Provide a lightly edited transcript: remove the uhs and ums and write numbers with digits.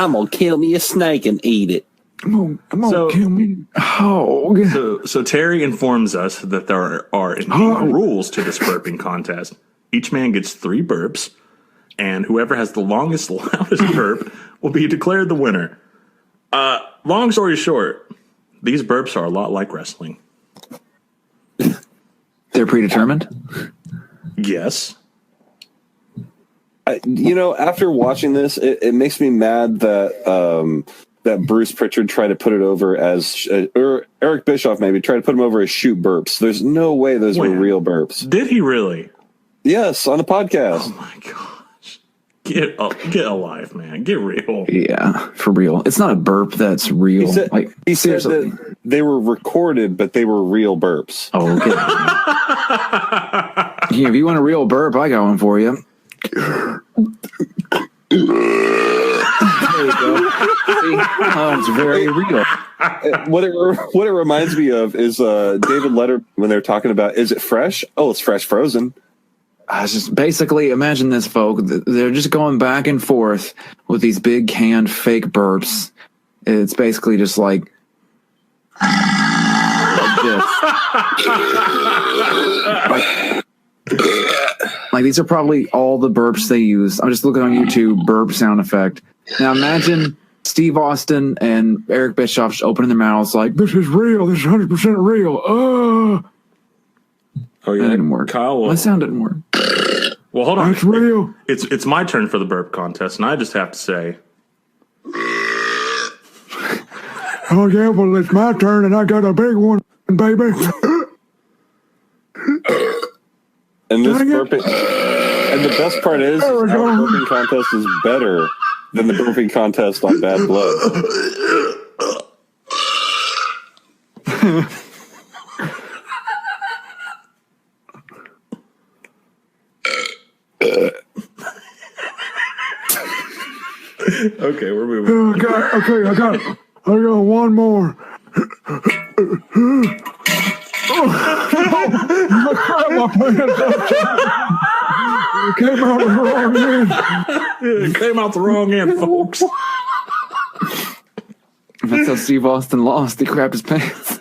I'm gonna kill me a snake and eat it. I'm gonna kill me a hog. So Terry informs us that there are innate rules to this burping contest. Each man gets 3 burps, and whoever has the longest, loudest burp will be declared the winner. Long story short, these burps are a lot like wrestling. They're predetermined? Yes. After watching this, it makes me mad that that Bruce Pritchard tried to put it over as, or Eric Bischoff maybe tried to put him over as shoot burps. There's no way those were real burps. Did he really? Yes, on the podcast. Oh my gosh. Get alive, man. Get real. Yeah, for real. It's not a burp that's real. He said that they were recorded, but they were real burps. Oh, okay. Yeah, if you want a real burp, I got one for you. There you go. See? Oh, it's very real. What it reminds me of is David Letterman when they're talking about, is it fresh? Oh, it's fresh frozen. I just basically imagine this, folk. They're just going back and forth with these big canned fake burps. It's basically just like this. Like these are probably all the burps they use. I'm just looking on YouTube, burp sound effect. Now imagine Steve Austin and Eric Bischoff just opening their mouths like, this is real, this is 100% real. Oh yeah, that didn't work. Kyle. My sound didn't work. Well, hold on. That's real. It's my turn for the burp contest, and I just have to say. Oh yeah, well it's my turn, and I got a big one, baby. And this burping, and the best part is our burping contest is better than the burping contest on Bad Blood. Okay, we're moving. I got one more. It came out the wrong end. It came out the wrong end, folks. That's how Steve Austin lost. He crapped his pants.